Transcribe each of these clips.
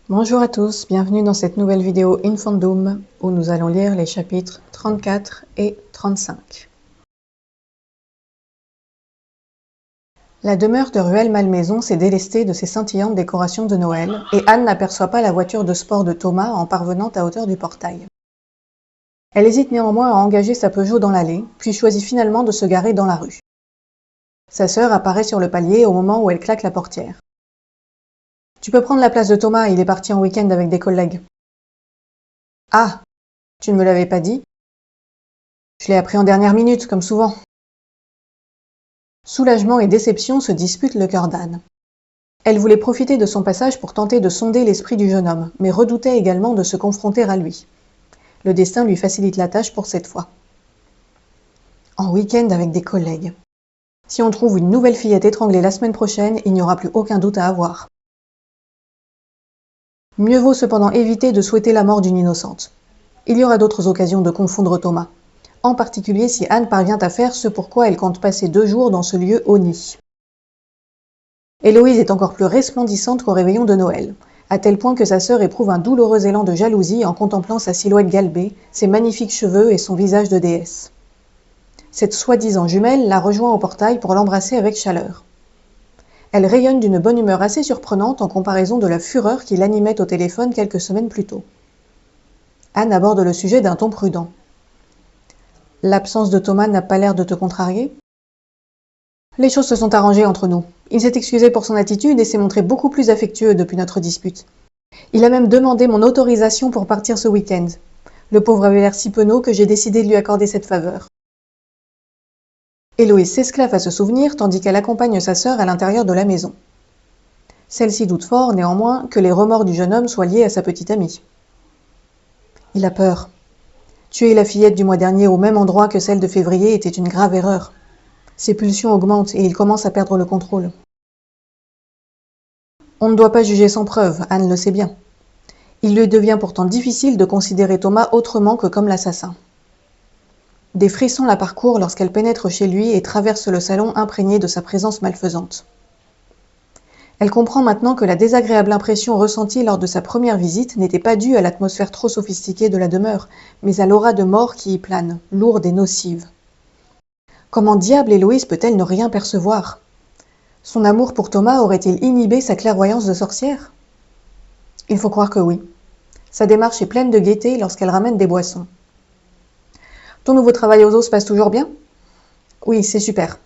Bonjour à tous, bienvenue dans cette nouvelle vidéo Infandum où nous allons lire les chapitres 34 et 35. La demeure de Rueil-Malmaison s'est délestée de ses scintillantes décorations de Noël et Anne n'aperçoit pas la voiture de sport de Thomas en parvenant à hauteur du portail. Elle hésite néanmoins à engager sa Peugeot dans l'allée, puis choisit finalement de se garer dans la rue. Sa sœur apparaît sur le palier au moment où elle claque la portière. « Tu peux prendre la place de Thomas, il est parti en week-end avec des collègues. »« Ah, tu ne me l'avais pas dit ? Je l'ai appris en dernière minute, comme souvent. » Soulagement et déception se disputent le cœur d'Anne. Elle voulait profiter de son passage pour tenter de sonder l'esprit du jeune homme, mais redoutait également de se confronter à lui. Le destin lui facilite la tâche pour cette fois. En week-end avec des collègues. Si on trouve une nouvelle fillette étranglée la semaine prochaine, il n'y aura plus aucun doute à avoir. Mieux vaut cependant éviter de souhaiter la mort d'une innocente. Il y aura d'autres occasions de confondre Thomas, en particulier si Anne parvient à faire ce pourquoi elle compte passer 2 jours dans ce lieu honni. Héloïse est encore plus resplendissante qu'au réveillon de Noël, à tel point que sa sœur éprouve un douloureux élan de jalousie en contemplant sa silhouette galbée, ses magnifiques cheveux et son visage de déesse. Cette soi-disant jumelle la rejoint au portail pour l'embrasser avec chaleur. Elle rayonne d'une bonne humeur assez surprenante en comparaison de la fureur qui l'animait au téléphone quelques semaines plus tôt. Anne aborde le sujet d'un ton prudent. « L'absence de Thomas n'a pas l'air de te contrarier ? » Les choses se sont arrangées entre nous. Il s'est excusé pour son attitude et s'est montré beaucoup plus affectueux depuis notre dispute. Il a même demandé mon autorisation pour partir ce week-end. Le pauvre avait l'air si penaud que j'ai décidé de lui accorder cette faveur. Héloïse s'esclaffe à ce souvenir tandis qu'elle accompagne sa sœur à l'intérieur de la maison. Celle-ci doute fort, néanmoins, que les remords du jeune homme soient liés à sa petite amie. Il a peur. Tuer la fillette du mois dernier au même endroit que celle de février était une grave erreur. Ses pulsions augmentent et il commence à perdre le contrôle. On ne doit pas juger sans preuve, Anne le sait bien. Il lui devient pourtant difficile de considérer Thomas autrement que comme l'assassin. Des frissons la parcourent lorsqu'elle pénètre chez lui et traverse le salon imprégné de sa présence malfaisante. Elle comprend maintenant que la désagréable impression ressentie lors de sa première visite n'était pas due à l'atmosphère trop sophistiquée de la demeure, mais à l'aura de mort qui y plane, lourde et nocive. Comment diable Héloïse peut-elle ne rien percevoir ? Son amour pour Thomas aurait-il inhibé sa clairvoyance de sorcière ? Il faut croire que oui. Sa démarche est pleine de gaieté lorsqu'elle ramène des boissons. Ton nouveau travail aux eaux se passe toujours bien ? Oui, c'est super.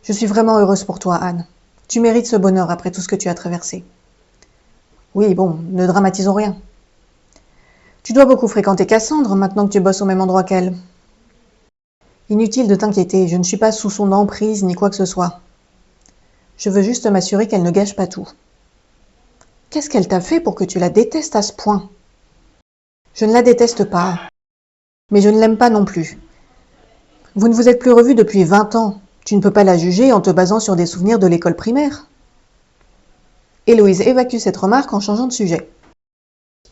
Je suis vraiment heureuse pour toi, Anne. Tu mérites ce bonheur après tout ce que tu as traversé. Oui, bon, ne dramatisons rien. Tu dois beaucoup fréquenter Cassandre maintenant que tu bosses au même endroit qu'elle. Inutile de t'inquiéter, je ne suis pas sous son emprise ni quoi que ce soit. Je veux juste m'assurer qu'elle ne gâche pas tout. Qu'est-ce qu'elle t'a fait pour que tu la détestes à ce point ? Je ne la déteste pas. Mais je ne l'aime pas non plus. Vous ne vous êtes plus revus depuis 20 ans. Tu ne peux pas la juger en te basant sur des souvenirs de l'école primaire. Héloïse évacue cette remarque en changeant de sujet.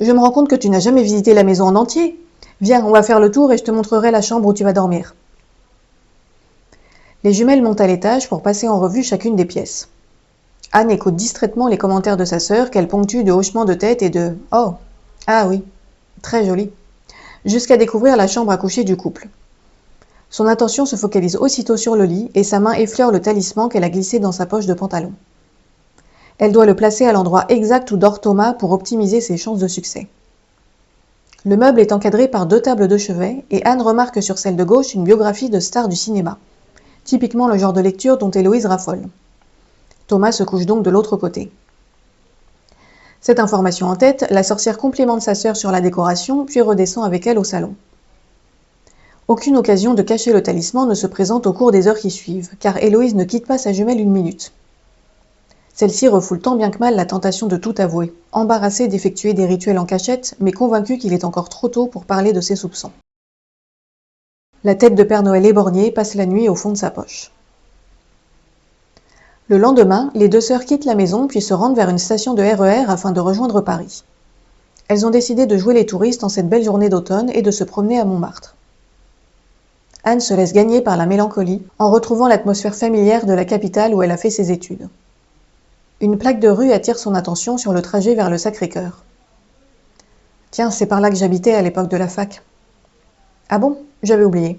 Je me rends compte que tu n'as jamais visité la maison en entier. Viens, on va faire le tour et je te montrerai la chambre où tu vas dormir. Les jumelles montent à l'étage pour passer en revue chacune des pièces. Anne écoute distraitement les commentaires de sa sœur qu'elle ponctue de hochements de tête et de « Oh, ah oui, très joli », jusqu'à découvrir la chambre à coucher du couple. Son attention se focalise aussitôt sur le lit et sa main effleure le talisman qu'elle a glissé dans sa poche de pantalon. Elle doit le placer à l'endroit exact où dort Thomas pour optimiser ses chances de succès. Le meuble est encadré par 2 tables de chevet et Anne remarque sur celle de gauche une biographie de stars du cinéma, typiquement le genre de lecture dont Héloïse raffole. Thomas se couche donc de l'autre côté. Cette information en tête, la sorcière complimente sa sœur sur la décoration, puis redescend avec elle au salon. Aucune occasion de cacher le talisman ne se présente au cours des heures qui suivent, car Héloïse ne quitte pas sa jumelle une minute. Celle-ci refoule tant bien que mal la tentation de tout avouer, embarrassée d'effectuer des rituels en cachette, mais convaincue qu'il est encore trop tôt pour parler de ses soupçons. La tête de Père Noël éborgnée passe la nuit au fond de sa poche. Le lendemain, les 2 sœurs quittent la maison puis se rendent vers une station de RER afin de rejoindre Paris. Elles ont décidé de jouer les touristes en cette belle journée d'automne et de se promener à Montmartre. Anne se laisse gagner par la mélancolie en retrouvant l'atmosphère familière de la capitale où elle a fait ses études. Une plaque de rue attire son attention sur le trajet vers le Sacré-Cœur. Tiens, c'est par là que j'habitais à l'époque de la fac. Ah bon? J'avais oublié.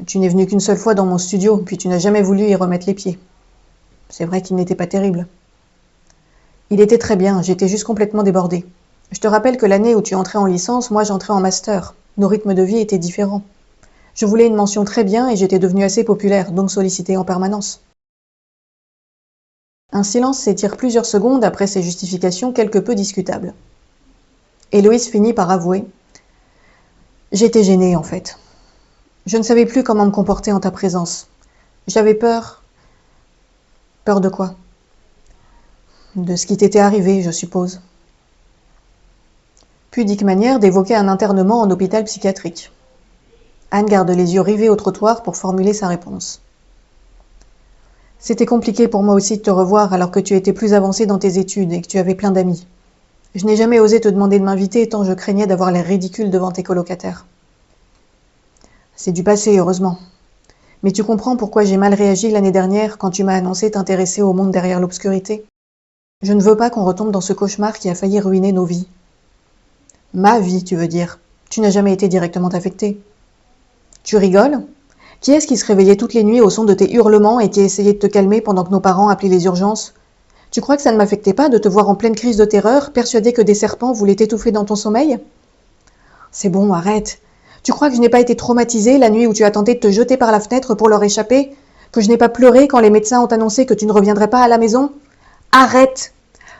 Tu n'es venu qu'une seule fois dans mon studio, puis tu n'as jamais voulu y remettre les pieds. C'est vrai qu'il n'était pas terrible. Il était très bien, j'étais juste complètement débordée. Je te rappelle que l'année où tu entrais en licence, moi j'entrais en master. Nos rythmes de vie étaient différents. Je voulais une mention très bien et j'étais devenue assez populaire, donc sollicitée en permanence. Un silence s'étire plusieurs secondes après ces justifications quelque peu discutables. Héloïse finit par avouer « J'étais gênée, en fait. Je ne savais plus comment me comporter en ta présence. J'avais peur. » Peur de quoi? De ce qui t'était arrivé, je suppose. Pudique manière d'évoquer un internement en hôpital psychiatrique. Anne garde les yeux rivés au trottoir pour formuler sa réponse. C'était compliqué pour moi aussi de te revoir alors que tu étais plus avancée dans tes études et que tu avais plein d'amis. Je n'ai jamais osé te demander de m'inviter tant je craignais d'avoir l'air ridicule devant tes colocataires. C'est du passé, heureusement. Mais tu comprends pourquoi j'ai mal réagi l'année dernière quand tu m'as annoncé t'intéresser au monde derrière l'obscurité. Je ne veux pas qu'on retombe dans ce cauchemar qui a failli ruiner nos vies. Ma vie, tu veux dire. Tu n'as jamais été directement affectée. Tu rigoles? Qui est-ce qui se réveillait toutes les nuits au son de tes hurlements et qui essayait de te calmer pendant que nos parents appelaient les urgences? Tu crois que ça ne m'affectait pas de te voir en pleine crise de terreur, persuadée que des serpents voulaient t'étouffer dans ton sommeil? C'est bon, arrête. Tu crois que je n'ai pas été traumatisée la nuit où tu as tenté de te jeter par la fenêtre pour leur échapper? Que je n'ai pas pleuré quand les médecins ont annoncé que tu ne reviendrais pas à la maison? Arrête!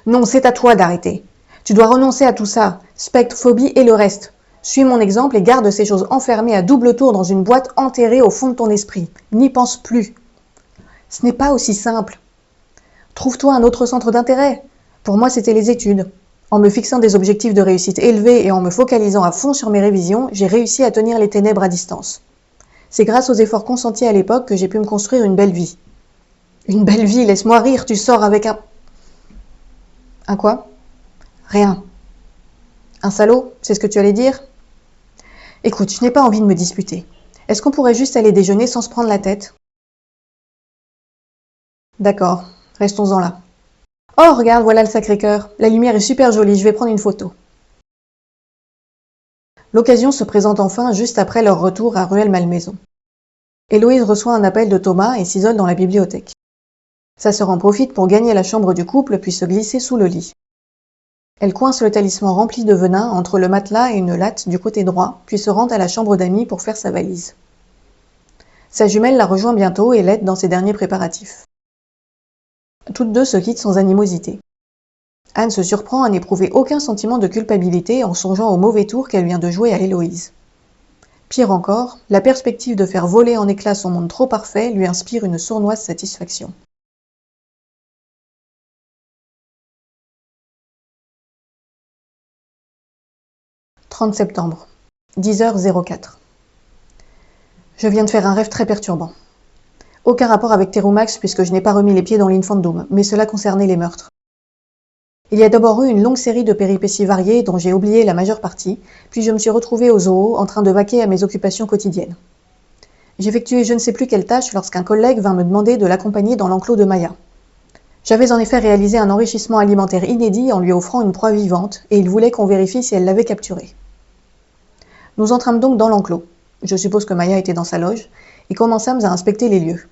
Non, c'est à toi d'arrêter. Tu dois renoncer à tout ça, spectre, phobie et le reste. Suis mon exemple et garde ces choses enfermées à double tour dans une boîte enterrée au fond de ton esprit. N'y pense plus. Ce n'est pas aussi simple. Trouve-toi un autre centre d'intérêt. Pour moi, c'était les études. En me fixant des objectifs de réussite élevés et en me focalisant à fond sur mes révisions, j'ai réussi à tenir les ténèbres à distance. C'est grâce aux efforts consentis à l'époque que j'ai pu me construire une belle vie. Une belle vie, laisse-moi rire, tu sors avec un... Un quoi? Rien. Un salaud, c'est ce que tu allais dire? Écoute, je n'ai pas envie de me disputer. Est-ce qu'on pourrait juste aller déjeuner sans se prendre la tête? D'accord, restons-en là. Oh, regarde, voilà le Sacré-Cœur. La lumière est super jolie, je vais prendre une photo. L'occasion se présente enfin juste après leur retour à Rueil-Malmaison. Héloïse reçoit un appel de Thomas et s'isole dans la bibliothèque. Sa sœur en profite pour gagner la chambre du couple puis se glisser sous le lit. Elle coince le talisman rempli de venin entre le matelas et une latte du côté droit, puis se rend à la chambre d'amis pour faire sa valise. Sa jumelle la rejoint bientôt et l'aide dans ses derniers préparatifs. Toutes deux se quittent sans animosité. Anne se surprend à n'éprouver aucun sentiment de culpabilité en songeant au mauvais tour qu'elle vient de jouer à Héloïse. Pire encore, la perspective de faire voler en éclats son monde trop parfait lui inspire une sournoise satisfaction. « 30 septembre, 10h04. Je viens de faire un rêve très perturbant. Aucun rapport avec Terumax puisque je n'ai pas remis les pieds dans l'Infandum, mais cela concernait les meurtres. Il y a d'abord eu une longue série de péripéties variées dont j'ai oublié la majeure partie, puis je me suis retrouvée au zoo en train de vaquer à mes occupations quotidiennes. J'effectuais je ne sais plus quelle tâche lorsqu'un collègue vint me demander de l'accompagner dans l'enclos de Maya. J'avais en effet réalisé un enrichissement alimentaire inédit en lui offrant une proie vivante, et il voulait qu'on vérifie si elle l'avait capturée. Nous entrâmes donc dans l'enclos. Je suppose que Maya était dans sa loge, et commençâmes à inspecter les lieux.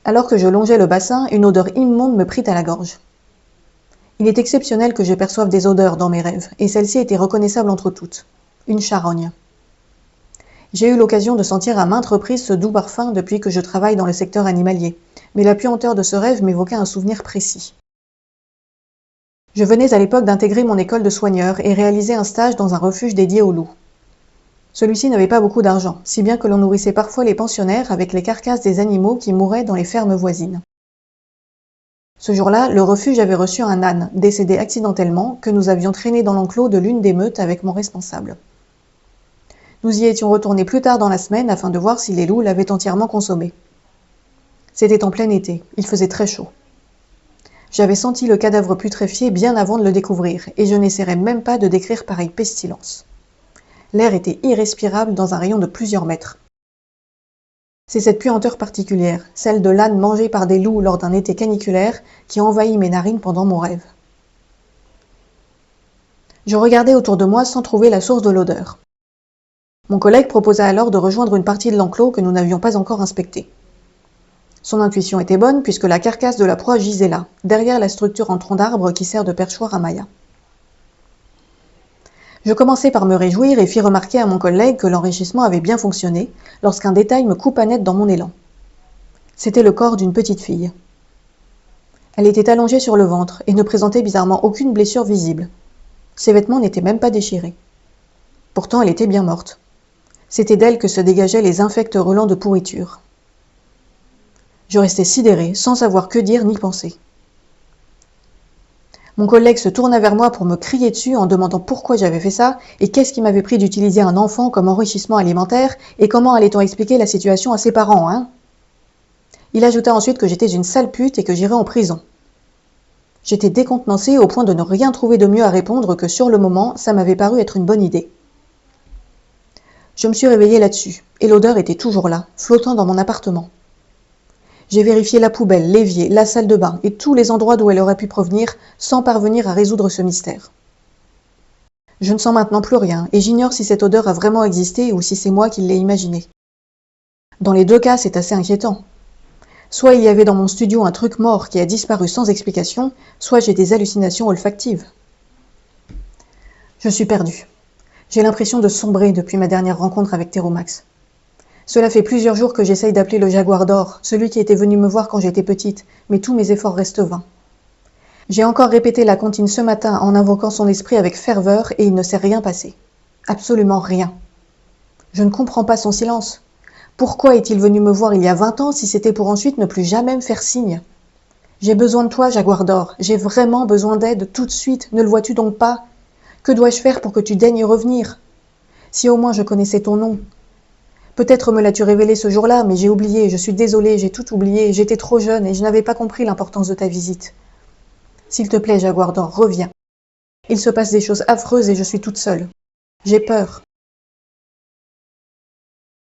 Alors que je longeais le bassin, une odeur immonde me prit à la gorge. Il est exceptionnel que je perçoive des odeurs dans mes rêves, et celle-ci était reconnaissable entre toutes. Une charogne. J'ai eu l'occasion de sentir à maintes reprises ce doux parfum depuis que je travaille dans le secteur animalier, mais la puanteur de ce rêve m'évoquait un souvenir précis. Je venais à l'époque d'intégrer mon école de soigneur et réaliser un stage dans un refuge dédié aux loups. Celui-ci n'avait pas beaucoup d'argent, si bien que l'on nourrissait parfois les pensionnaires avec les carcasses des animaux qui mouraient dans les fermes voisines. Ce jour-là, le refuge avait reçu un âne, décédé accidentellement, que nous avions traîné dans l'enclos de l'une des meutes avec mon responsable. Nous y étions retournés plus tard dans la semaine afin de voir si les loups l'avaient entièrement consommé. C'était en plein été, il faisait très chaud. J'avais senti le cadavre putréfié bien avant de le découvrir, et je n'essaierai même pas de décrire pareille pestilence. L'air était irrespirable dans un rayon de plusieurs mètres. C'est cette puanteur particulière, celle de l'âne mangé par des loups lors d'un été caniculaire, qui envahit mes narines pendant mon rêve. Je regardais autour de moi sans trouver la source de l'odeur. Mon collègue proposa alors de rejoindre une partie de l'enclos que nous n'avions pas encore inspectée. Son intuition était bonne puisque la carcasse de la proie gisait là, derrière la structure en tronc d'arbre qui sert de perchoir à Maya. Je commençai par me réjouir et fis remarquer à mon collègue que l'enrichissement avait bien fonctionné lorsqu'un détail me coupa net dans mon élan. C'était le corps d'une petite fille. Elle était allongée sur le ventre et ne présentait bizarrement aucune blessure visible. Ses vêtements n'étaient même pas déchirés. Pourtant, elle était bien morte. C'était d'elle que se dégageaient les infects relents de pourriture. Je restais sidéré, sans savoir que dire ni penser. Mon collègue se tourna vers moi pour me crier dessus en demandant pourquoi j'avais fait ça et qu'est-ce qui m'avait pris d'utiliser un enfant comme enrichissement alimentaire et comment allait-on expliquer la situation à ses parents, hein? Il ajouta ensuite que j'étais une sale pute et que j'irais en prison. J'étais décontenancé au point de ne rien trouver de mieux à répondre que sur le moment, ça m'avait paru être une bonne idée. Je me suis réveillé là-dessus, et l'odeur était toujours là, flottant dans mon appartement. J'ai vérifié la poubelle, l'évier, la salle de bain et tous les endroits d'où elle aurait pu provenir sans parvenir à résoudre ce mystère. Je ne sens maintenant plus rien et j'ignore si cette odeur a vraiment existé ou si c'est moi qui l'ai imaginée. Dans les deux cas, c'est assez inquiétant. Soit il y avait dans mon studio un truc mort qui a disparu sans explication, soit j'ai des hallucinations olfactives. Je suis perdue. J'ai l'impression de sombrer depuis ma dernière rencontre avec Théromax. Cela fait plusieurs jours que j'essaye d'appeler le Jaguar d'or, celui qui était venu me voir quand j'étais petite, mais tous mes efforts restent vains. J'ai encore répété la comptine ce matin en invoquant son esprit avec ferveur et il ne s'est rien passé. Absolument rien. Je ne comprends pas son silence. Pourquoi est-il venu me voir il y a 20 ans si c'était pour ensuite ne plus jamais me faire signe? J'ai besoin de toi, Jaguar d'or. J'ai vraiment besoin d'aide tout de suite. Ne le vois-tu donc pas? Que dois-je faire pour que tu daignes revenir? Si au moins je connaissais ton nom. Peut-être me l'as-tu révélé ce jour-là, mais j'ai oublié, je suis désolée, j'ai tout oublié, j'étais trop jeune et je n'avais pas compris l'importance de ta visite. S'il te plaît, Jaguar d'or, reviens. Il se passe des choses affreuses et je suis toute seule. J'ai peur.